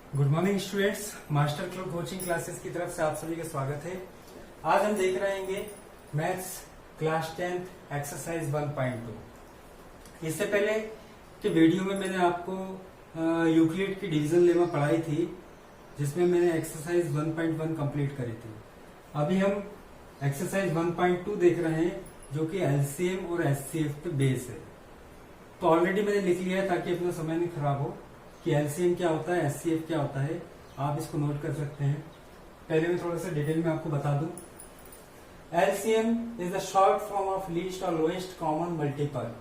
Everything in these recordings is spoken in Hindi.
Good morning students, master club coaching classes की तरफ से आप सभी का स्वागत है। आज हम देख रहे हैं मैथ्स क्लास 10th एक्सरसाइज 1.2। इससे पहले के वीडियो में मैंने आपको यूक्लिड की डिवीजन लेमा पढ़ाई थी, जिसमें मैंने एक्सरसाइज 1.1 कंप्लीट करी थी। अभी हम एक्सरसाइज 1.2 देख रहे हैं, जो कि एलसीएम और एचसीएफ पे बेस है। तो ऑलरेडी मैंने लिख लिया है ताकि अपना समय नहीं खराब हो कि एलसीएम क्या होता है, एचसीएफ क्या होता है। आप इसको नोट कर सकते हैं। पहले मैं थोड़ा सा डिटेल में आपको बता दूं। LCM is the short form of least और लोएस्ट कॉमन मल्टीपल।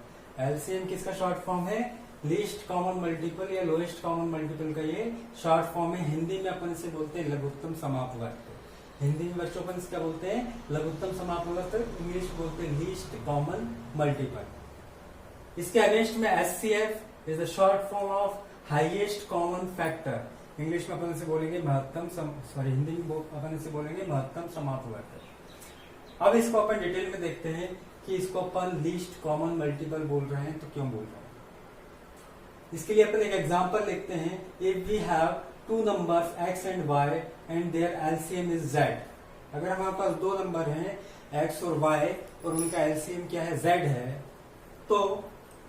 एलसीएम किसका शॉर्ट फॉर्म है? लीस्ट कॉमन मल्टीपल या लोएस्ट कॉमन मल्टीपल का ये शॉर्ट फॉर्म है। हिंदी में अपन इसे बोलते हैं लघुत्तम समापवर्त। हिंदी में बच्चों अपन क्या बोलते हैं? लघुत्तम समापवर्त। इंग्लिश बोलते हैं लीस्ट कॉमन मल्टीपल। इसके अगेंस्ट में HCF is the short form of highest common factor. English में अपन इसे बोलेंगे हिंदी में अपन इसे बोलेंगे महत्तम समापवर्त। अब इसको अपन डिटेल में देखते हैं कि इसको अपन लीस्ट कॉमन मल्टीपल बोल रहे हैं तो क्यों बोल रहे हैं। इसके लिए अपन एक एग्जांपल लिखते हैं। If we have two numbers x and y and their LCM is z। अगर हमारे पास दो नंबर हैं x और y और उनका एलसीएम क्या है? z है। तो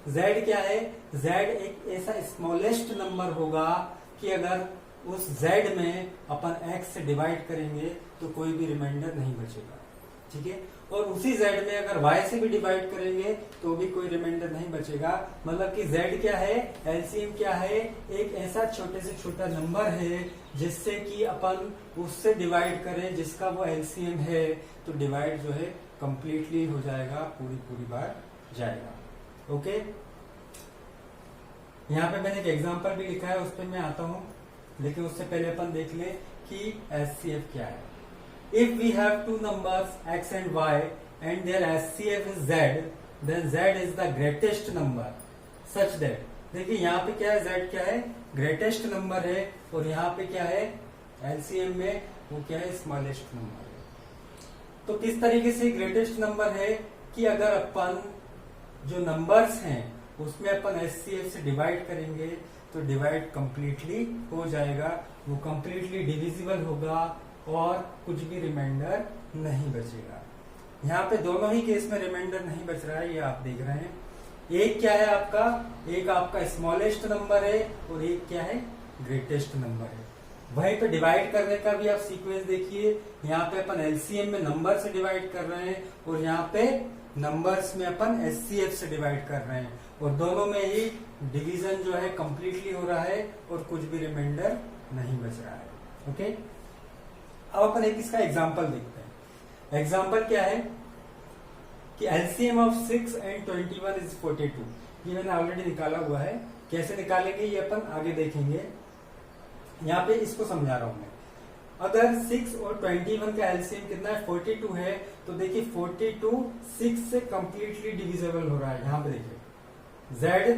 z क्या है? z एक ऐसा स्मॉलेस्ट नंबर होगा कि अगर उस z में अपन x से डिवाइड करेंगे तो कोई भी रिमाइंडर नहीं बचेगा, ठीक है। और उसी z में अगर y से भी डिवाइड करेंगे तो भी कोई रिमाइंडर नहीं बचेगा। मतलब कि z क्या है? एलसीएम क्या है? एक ऐसा छोटे से छोटा नंबर है जिससे कि अपन उससे डिवाइड करें जिसका वो एलसीएम है, तो डिवाइड जो है कंप्लीटली हो जाएगा, पूरी बार जाएगा। ओके, यहाँ पे मैंने एक एग्जांपल भी लिखा है, उस पर मैं आता हूँ, लेकिन उससे पहले अपन देख लें कि एचसीएफ क्या है। If we have two numbers x and y and their HCF is z, then z is the greatest number such that. देखिए यहाँ पे क्या है? z क्या है? ग्रेटेस्ट नंबर है। और यहाँ पे क्या है? एलसीएम में वो क्या है? स्मॉलेस्ट नंबर है। तो किस तरीके से ग्रेटेस्ट नंबर है कि अगर अपन जो नंबर्स हैं उसमें अपन एचसीएफ से डिवाइड करेंगे तो डिवाइड कंप्लीटली हो जाएगा, वो कंप्लीटली डिविजिबल होगा और कुछ भी रिमाइंडर नहीं बचेगा। यहाँ पे दोनों ही केस में रिमाइंडर नहीं बच रहा है, ये आप देख रहे हैं। एक क्या है आपका? एक आपका स्मॉलेस्ट नंबर है और एक क्या है? ग्रेटेस्ट नंबर है। वहीं पे डिवाइड करने का भी आप सीक्वेंस देखिए। यहाँ पे अपन एलसीएम में नंबर से डिवाइड कर रहे हैं और यहाँ पे नंबर्स में अपन एचसीएफ से डिवाइड कर रहे हैं, और दोनों में ही डिवीजन जो है कंप्लीटली हो रहा है और कुछ भी रिमाइंडर नहीं बच रहा है। ओके, अब अपन एक इसका एग्जांपल देखते हैं। एग्जांपल क्या है कि एलसीएम ऑफ 6 एंड 21 इज 42। ये मैंने ऑलरेडी निकाला हुआ है। कैसे निकालेंगे ये अपन आगे देखेंगे। यहाँ पे इसको समझा रहा हूं मैं। अगर 6 और 21 का एलसीएम कितना है? 42 है। तो देखिए 42 6 से कंप्लीटली डिविजिबल हो रहा है। यहाँ पे देखिए z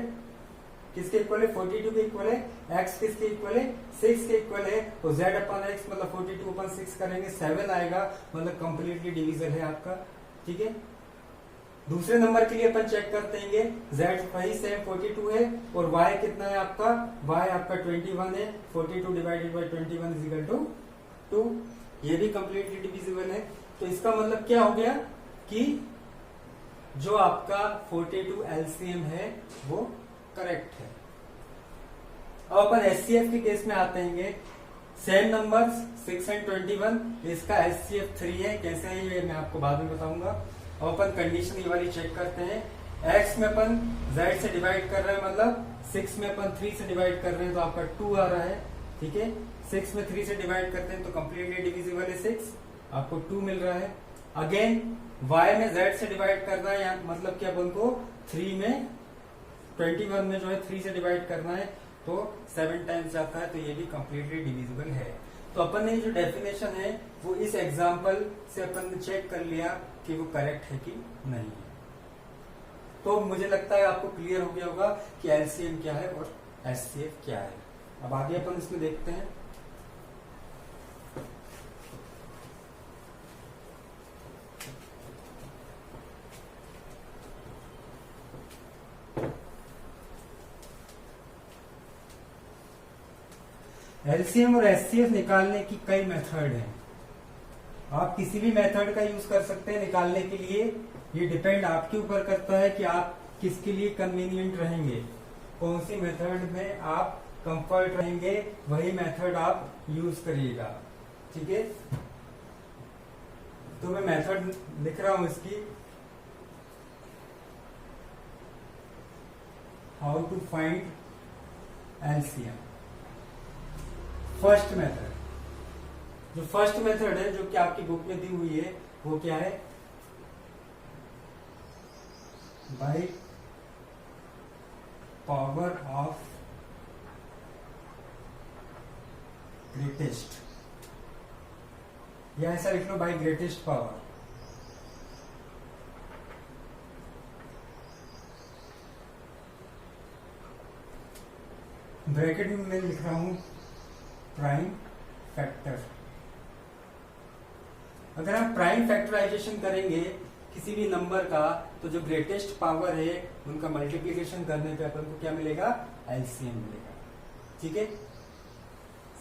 किसके इक्वल है? 42 के इक्वल है। x किसके इक्वल है? 6 के इक्वल है। तो z अपन x मतलब 42 अपन 6 करेंगे 7 आएगा, मतलब कंप्लीटली डिविजिबल है आपका, ठीक है। दूसरे नंबर के लिए अपन चेक करते हैं। z वही सेम 42 है और y कितना है आपका? y आपका 21 है। 42 divided by 21 is equal to 2। ये भी कंप्लीटली डिविजिबल है। तो इसका मतलब क्या हो गया कि जो आपका 42 एलसीएम है वो करेक्ट है। अब अपन एचसीएफ के केस में आते हैं। सेम नंबर्स 6 एंड 21, इसका एचसीएफ 3 है। कैसे है ये मैं आपको बाद में बताऊंगा। अब अपन कंडीशन ये वाली चेक करते हैं। x में अपन z से डिवाइड कर रहे हैं, मतलब 6 में अपन 3 से डिवाइड कर रहे हैं तो आपका 2 आ रहा है, ठीक है। 6 में 3 से डिवाइड करते हैं तो कंप्लीटली डिविजिबल है 6, आपको 2 मिल रहा है। अगेन y में z से डिवाइड करना है, मतलब कि अपन को 3 में 21 में जो है 3 से डिवाइड करना है तो 7 टाइम्स जाता है, तो ये भी कंप्लीटली डिविजिबल है। तो अपन ने जो डेफिनेशन है वो इस एग्जांपल से अपन ने चेक कर लिया कि वो करेक्ट है कि नहीं है। तो मुझे लगता है आपको क्लियर हो गया होगा कि एलसीएम क्या है और एचसीएफ क्या है। अब आगे अपन इसमें देखते हैं। एलसीएम और एचसीएफ निकालने की कई मेथड हैं। आप किसी भी मेथड का यूज कर सकते हैं निकालने के लिए। ये डिपेंड आपके ऊपर करता है कि आप किसके लिए कन्वीनियंट रहेंगे, कौन सी मेथड में आप कंफर्ट रहेंगे, वही मेथड आप यूज करिएगा। ठीक है, तो मैं मेथड लिख रहा हूं इसकी। How to find LCM. First method, जो फर्स्ट मेथड है जो कि आपकी बुक में दी हुई है, वो क्या है? बाय पावर ऑफ ग्रेटेस्ट, या ऐसा लिख लो बाय ग्रेटेस्ट पावर। ब्रैकेट में मैं लिख रहा हूं प्राइम फैक्टर। अगर हम प्राइम फैक्टराइजेशन करेंगे किसी भी नंबर का, तो जो ग्रेटेस्ट पावर है उनका मल्टीप्लिकेशन करने पे अपन को क्या मिलेगा? एलसीएम मिलेगा। ठीक है,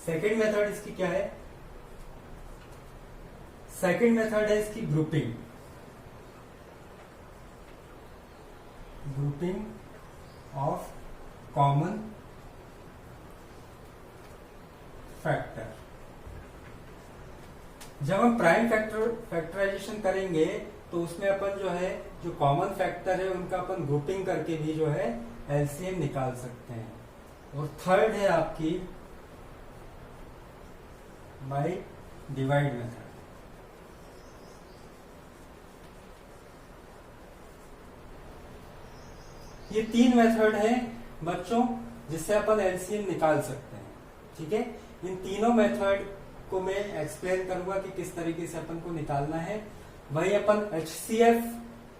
सेकेंड मेथड इसकी क्या है? सेकेंड मेथड है इसकी grouping. Grouping of common factor. जब हम प्राइम फैक्टराइजेशन करेंगे तो उसमें अपन जो है जो कॉमन फैक्टर है उनका अपन ग्रुपिंग करके भी जो है एलसीएम निकाल सकते हैं। और थर्ड है आपकी बाय डिवाइड मेथड। ये तीन मेथड है बच्चों जिससे अपन एलसीएम निकाल सकते हैं। ठीक है, इन तीनों मेथड को मैं एक्सप्लेन करूंगा कि किस तरीके से अपन को निकालना है। वही अपन एचसीएफ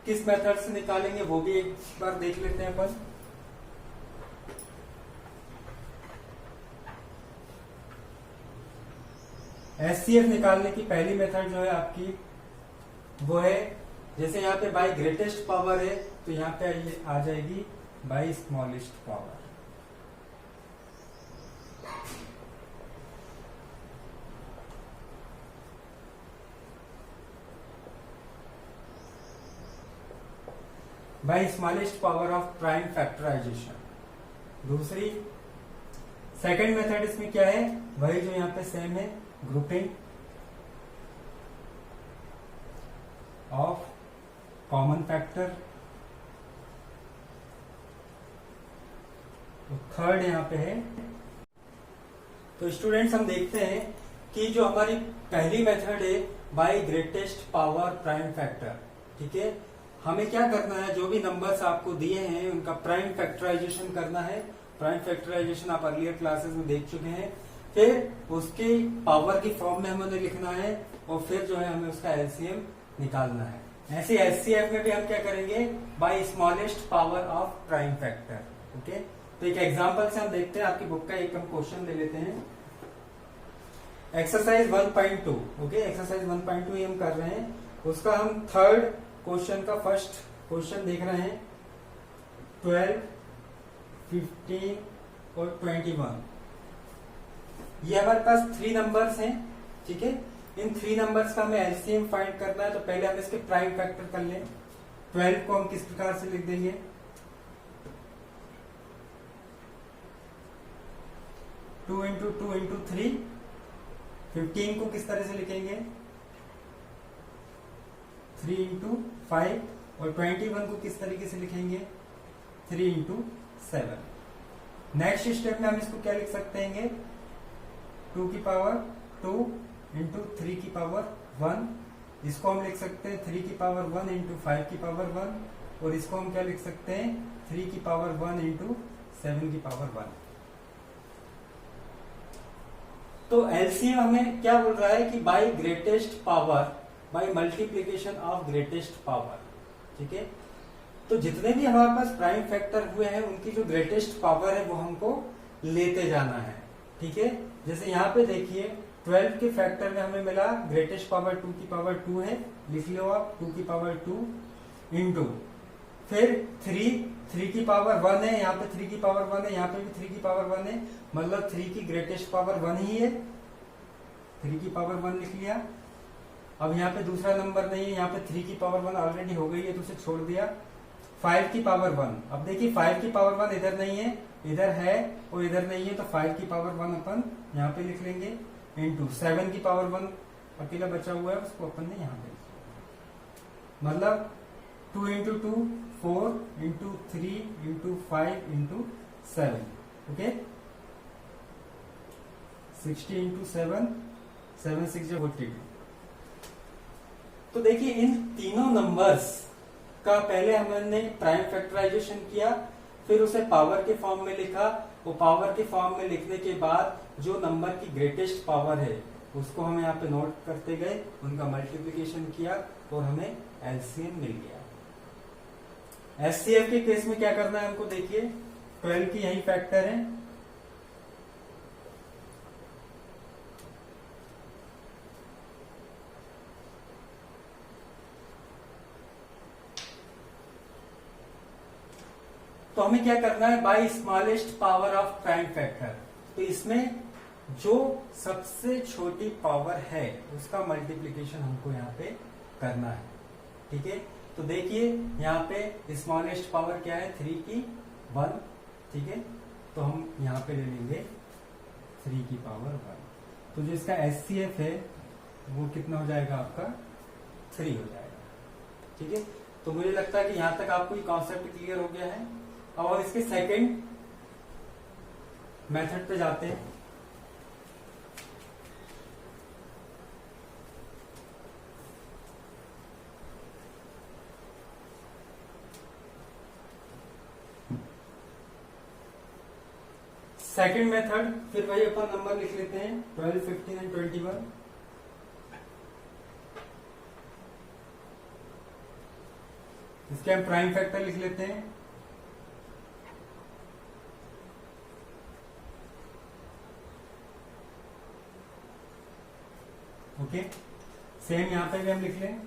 किस मेथड से निकालेंगे वो भी एक बार देख लेते हैं अपन। एचसीएफ निकालने की पहली मेथड जो है आपकी वो है, जैसे यहाँ पे बाय ग्रेटेस्ट पावर है तो यहाँ पे आ जाएगी by smallest power. By smallest power of prime factorization. दूसरी सेकंड मेथड इसमें क्या है? वही जो यहाँ पे सेम है, ग्रुपिंग ऑफ कॉमन फैक्टर। तो थर्ड यहाँ पे है। तो स्टूडेंट्स हम देखते हैं कि जो हमारी पहली मेथड है by greatest power prime factor. ठीक है, हमें क्या करना है, जो भी नंबर्स आपको दिए हैं उनका प्राइम फैक्टराइजेशन करना है। प्राइम फैक्टराइजेशन आप अर्लियर क्लासेस में देख चुके हैं। फिर उसके पावर की फॉर्म में हमें लिखना है और फिर जो है हमें उसका एलसीएम निकालना है। ऐसे एचसीएफ में भी हम क्या करेंगे? By smallest power of prime factor. Okay, तो एक एग्जांपल से हम देखते हैं। आपकी बुक का एक हम क्वेश्चन ले लेते हैं, एक्सरसाइज 1.2। ओके, एक्सरसाइज 1.2 ही हम कर रहे हैं। उसका हम थर्ड क्वेश्चन का फर्स्ट क्वेश्चन देख रहे हैं। 12, 15 और 21, ये हमारे पास 3 नंबर्स हैं। ठीक है, इन 3 नंबर्स का हमें एलसीएम फाइंड करना है। तो पहले हम इसके प्राइम फैक्टर कर लें। 12 को हम किस प्रकार से लिख देंगे? 2 इंटू 2 इंटू 3। 15 को किस तरह से लिखेंगे? 3 इंटू 5। और 21 को किस तरीके से लिखेंगे? 3 इंटू 7। नेक्स्ट स्टेप में हम इसको क्या लिख सकते हैं? 2 की पावर 2 इंटू 3 की पावर 1। इसको हम लिख सकते हैं 3 की पावर 1 इंटू 5 की पावर 1। और इसको हम क्या लिख सकते हैं? 3 की पावर 1 इंटू 7 की पावर 1। तो एलसीएम हमें क्या बोल रहा है कि by greatest power, by multiplication of greatest power. ठीक है, तो जितने भी हमारे पास प्राइम फैक्टर हुए हैं उनकी जो ग्रेटेस्ट पावर है वो हमको लेते जाना है। ठीक है, जैसे यहाँ पे देखिए 12 के फैक्टर में हमें मिला ग्रेटेस्ट पावर 2 की पावर 2 है, लिख लो आप 2 की पावर 2 इंटू फिर 3 की पावर 1 है, यहाँ पे 3 की पावर 1 है, यहाँ पे भी 3 की पावर 1 है, मतलब 3 की ग्रेटेस्ट पावर 1 ही है, 3 की पावर 1 लिख लिया। अब यहाँ पे दूसरा नंबर नहीं है, यहाँ पे 3 की पावर 1 ऑलरेडी हो गई है तो उसे छोड़ दिया। 5 की पावर 1, अब देखिए 5 की पावर 1 इधर नहीं है, इधर है और इधर नहीं है, तो 5 की पावर 1 अपन यहाँ पे लिख लेंगे, इंटू 7 की पावर 1 अकेला बचा हुआ है उसको अपन ने यहाँ पे, मतलब 2 into 2 4 into 3 into 5 into 7, okay 60 into 7, 7 6 42। तो देखिए इन तीनों नंबर्स का पहले हमने प्राइम फैक्टराइजेशन किया, फिर उसे पावर के फॉर्म में लिखा, वो पावर के फॉर्म में लिखने के बाद जो नंबर की ग्रेटेस्ट पावर है उसको हम यहाँ पे नोट करते गए, उनका मल्टीप्लिकेशन किया और हमें एलसीएम मिल गया। एचसीएफ के केस में क्या करना है हमको, देखिए 12 की यही फैक्टर है, तो हमें क्या करना है, by smallest power of prime factor. तो इसमें जो सबसे छोटी पावर है उसका मल्टीप्लिकेशन हमको यहाँ पे करना है, ठीक है। तो देखिए यहाँ पे स्मॉलेस्ट पावर क्या है, 3 की 1, ठीक है, तो हम यहाँ पे ले लेंगे 3 की पावर 1। तो जो इसका एचसीएफ है वो कितना हो जाएगा आपका, 3 हो जाएगा, ठीक है। तो मुझे लगता है कि यहाँ तक आपको ये कॉन्सेप्ट क्लियर हो गया है। अब इसके सेकंड मेथड पे जाते हैं। सेकंड मेथड, फिर वही अपन नंबर लिख लेते हैं 12, 15 एंड 21। इसके हम प्राइम फैक्टर लिख लेते हैं, ओके। सेम यहां पे भी हम लिख लें,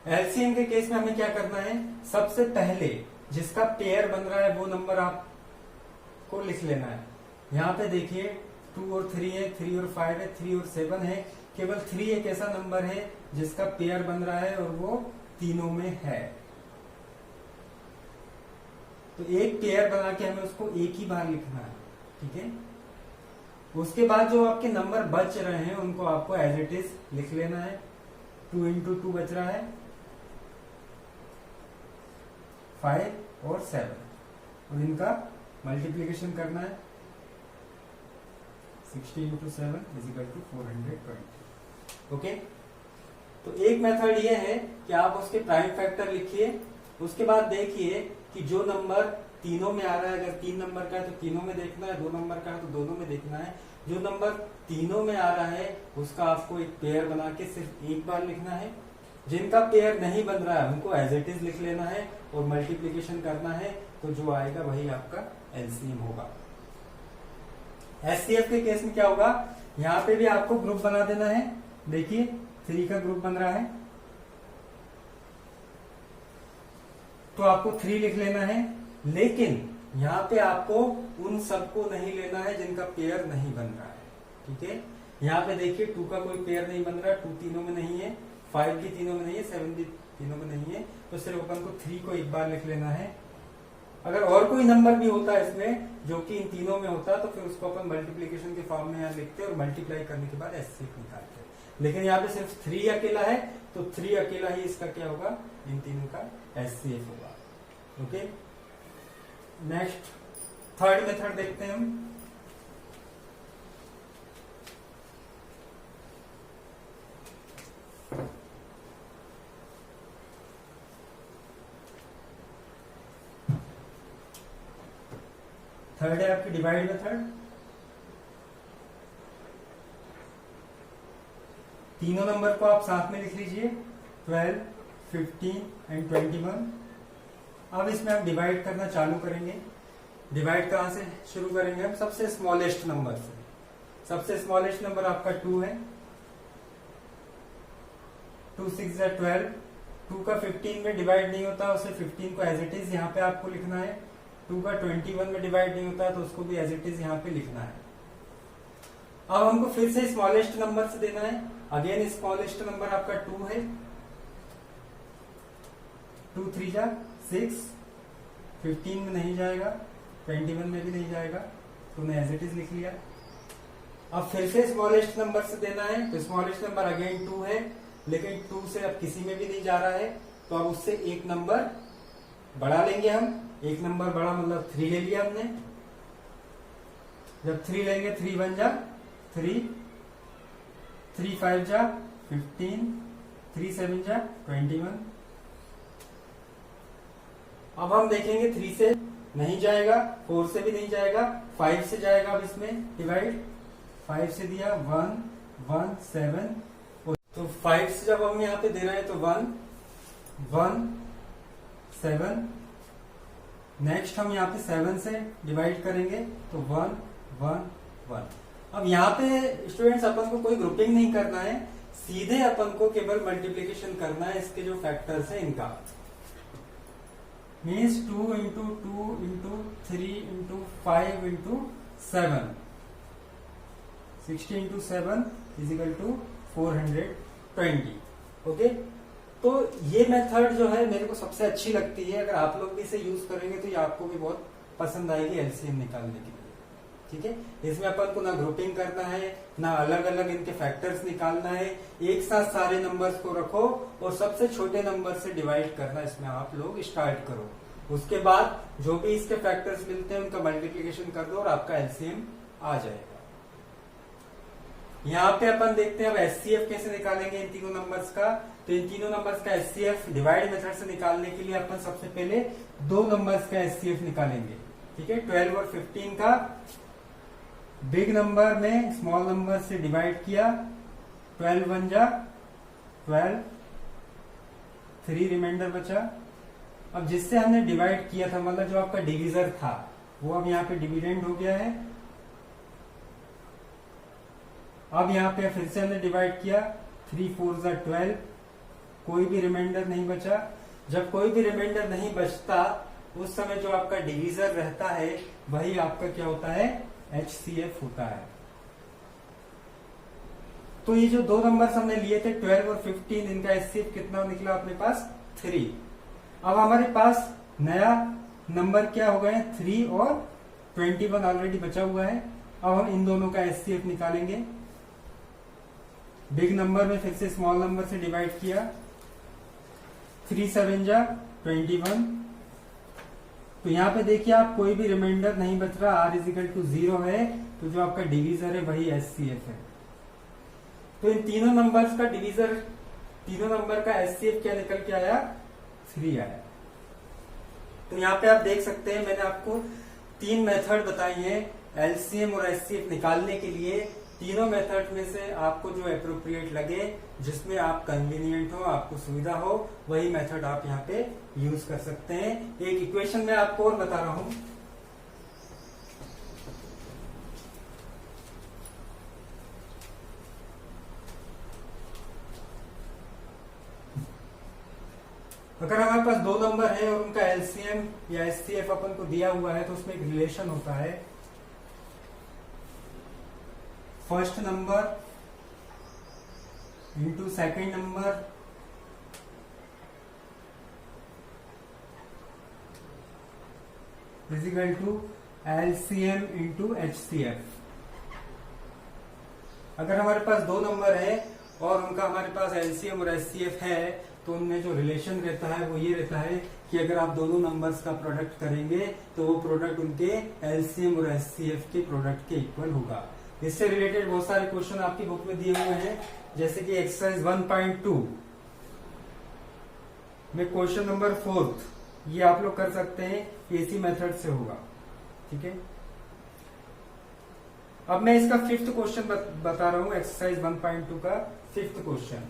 एलसीएम के केस में हमें क्या करना है, सबसे पहले जिसका पेयर बन रहा है वो नंबर आपको लिख लेना है। यहां पे देखिए 2 और 3 है, 3 और 5 है, 3 और 7 है, केवल 3 एक ऐसा नंबर है जिसका पेयर बन रहा है और वो तीनों में है। तो एक पेयर बना के हमें उसको एक ही बार लिखना है, ठीक है। उसके बाद जो आपके नंबर बच रहे हैं उनको आपको एज इट इज लिख लेना है। 2 इंटू 2 बच रहा है 5 और 7, और इनका मल्टीप्लीकेशन करना है। 60 into 7 is equal to 420, okay. तो एक मेथड ये है कि आप उसके प्राइम फैक्टर लिखिए, उसके बाद देखिए कि जो नंबर तीनों में आ रहा है, अगर 3 नंबर का है तो तीनों में देखना है, 2 नंबर का है तो दोनों में देखना है। जो नंबर तीनों में आ रहा है उसका आपको एक पेयर बना के सिर्फ एक बार लिखना है। जिनका पेयर नहीं बन रहा है उनको एज इट इज लिख लेना है और मल्टीप्लीकेशन करना है, तो जो आएगा वही आपका एलसीएम होगा। एचसीएफ के केस में क्या होगा, यहाँ पे भी आपको ग्रुप बना देना है। देखिए 3 का ग्रुप बन रहा है तो आपको 3 लिख लेना है, लेकिन यहाँ पे आपको उन सबको नहीं लेना है जिनका पेयर नहीं बन रहा है, ठीक है। यहाँ पे देखिए 2 का कोई पेयर नहीं बन रहा है, 2 तीनों में नहीं है, 5 भी तीनों में नहीं है, 7 भी तीनों में नहीं है, तो सिर्फ अपन को 3 को एक बार लिख लेना है। अगर और कोई नंबर भी होता है इसमें जो कि इन तीनों में होता है तो फिर उसको अपन मल्टीप्लीकेशन के फॉर्म में यहाँ लिखते हैं और मल्टीप्लाई करने के बाद एचसीएफ निकालते हैं। लेकिन यहाँ पे सिर्फ 3 अकेला है तो 3 अकेला ही इसका क्या होगा, इन तीनों का एचसीएफ होगा, ओके। नेक्स्ट थर्ड मेथड देखते हैं हम। थर्ड है आपकी डिवाइड मेथड। तीनों नंबर को आप साथ में लिख लीजिए, 12, 15 एंड 21। अब इसमें हम डिवाइड करना चालू करेंगे। डिवाइड कहां से शुरू करेंगे हम? सबसे स्मॉलेस्ट नंबर से। सबसे स्मॉलेस्ट नंबर आपका 2 है। 2 6 12। 2 का 15 में डिवाइड नहीं होता, उसे 15 को एज इट इज यहाँ पे आपको लिखना है। 2 का 21 में डिवाइड नहीं होता तो उसको भी एज इट इज यहाँ पे लिखना है। अब हमको फिर से स्मॉलेस्ट नंबर से देना है। अगेन स्मॉलेस्ट नंबर आपका 2 है। 2 3 जा 6। 15 में नहीं जाएगा, 21 में भी नहीं जाएगा, तो मैं एज इट इज लिख लिया। अब फिर से स्मॉलेस्ट नंबर से देना है, तो स्मॉलेस्ट नंबर अगेन 2 है, लेकिन 2 से अब किसी में भी नहीं जा रहा है, तो अब उससे एक नंबर बढ़ा लेंगे हम। एक नंबर बढ़ा मतलब 3 ले लिया हमने। जब 3 लेंगे 3 1 जा 3, 3 5 जा 15, 3 7 जा 21। अब हम देखेंगे 3 से नहीं जाएगा, 4 से भी नहीं जाएगा, 5 से जाएगा। अब इसमें डिवाइड 5 से दिया 1 1 7। तो 5 से जब हम यहाँ पे दे रहे हैं तो 1 1 7। नेक्स्ट हम यहाँ पे 7 से डिवाइड करेंगे तो 1 1 1। अब यहाँ पे स्टूडेंट्स अपन को कोई ग्रुपिंग नहीं करना है, सीधे अपन को केवल मल्टीप्लीकेशन करना है इसके जो फैक्टर्स है इनका। Means 2 into 2 into 3 into 5 into 7। 60 into 7 is equal to 420। Okay, तो ये मेथड जो है मेरे को सबसे अच्छी लगती है। अगर आप लोग भी इसे यूज करेंगे तो ये आपको भी बहुत पसंद आएगी एलसीएम निकालने के लिए। ठीक है, इसमें अपन को ना ग्रुपिंग करना है, ना अलग अलग इनके फैक्टर्स निकालना है। एक साथ सारे नंबर्स को रखो और सबसे छोटे नंबर से डिवाइड करना इसमें आप लोग स्टार्ट करो। उसके बाद जो भी इसके फैक्टर्स मिलते हैं उनका मल्टीप्लीकेशन कर दो और आपका एलसीएम आ जाएगा। यहाँ पे अपन देखते हैं अब एचसीएफ कैसे निकालेंगे इन तीनों नंबर्स का। तो इन तीनों नंबर्स का एचसीएफ डिवाइड मेथड से निकालने के लिए अपन सबसे पहले 2 नंबर्स का एचसीएफ निकालेंगे। ठीक है, 12 और 15 का बिग नंबर में स्मॉल नंबर से डिवाइड किया। 12 1 जा 12, 3 रिमाइंडर बचा। अब जिससे हमने डिवाइड किया था, मतलब जो आपका डिविजर था, वो अब यहाँ पे डिविडेंड हो गया है। अब यहाँ पे फिर से हमने डिवाइड किया। 3 4 जा 12, कोई भी रिमाइंडर नहीं बचा। जब कोई भी रिमाइंडर नहीं बचता उस समय जो आपका डिविजर रहता है वही आपका क्या होता है? एचसीएफ होता है। तो ये जो 2 नंबर्स हमने लिए थे 12 और 15, इनका एचसीएफ कितना निकला अपने पास? 3। अब हमारे पास नया नंबर क्या हो गए? 3 और 21 ऑलरेडी बचा हुआ है। अब हम इन दोनों का एचसीएफ निकालेंगे। बिग नंबर में फिर से स्मॉल नंबर से डिवाइड किया। 3 7 जा 21। तो यहाँ पे देखिए आप, कोई भी रिमाइंडर नहीं बच रहा, r इज इक्वल टू 0 है, तो जो आपका डिवीजर है वही एचसीएफ है। तो इन तीनों नंबर्स का डिवीजर, तीनों नंबर का एचसीएफ क्या निकल के आया? 3 आया। तो यहाँ पे आप देख सकते हैं मैंने आपको 3 मेथड बताई हैं एलसीएम और एचसीएफ निकालने के लिए। तीनों मेथड में से आपको जो एप्रोप्रिएट लगे, जिसमें आप कन्वीनियंट हो, आपको सुविधा हो, वही मेथड आप यहाँ पे यूज कर सकते हैं। एक इक्वेशन में आपको और बता रहा हूं। अगर हमारे पास 2 नंबर है और उनका एलसीएम या एचसीएफ अपन को दिया हुआ है, तो उसमें एक रिलेशन होता है। First number into second number is equal to LCM into HCF. अगर हमारे पास 2 नंबर है और उनका हमारे पास एलसीएम और एचसीएफ है, तो उनमें जो रिलेशन रहता है वो ये रहता है कि अगर आप दोनों नंबर्स का प्रोडक्ट करेंगे तो वो प्रोडक्ट उनके एलसीएम और एचसीएफ के प्रोडक्ट के इक्वल होगा। इससे रिलेटेड बहुत सारे क्वेश्चन आपकी बुक में दिए हुए हैं, जैसे कि एक्सरसाइज 1.2 में क्वेश्चन नंबर 4, ये आप लोग कर सकते हैं, इसी मेथड से होगा। ठीक है, अब मैं इसका 5th क्वेश्चन बता रहा हूं, एक्सरसाइज 1.2 का 5th क्वेश्चन।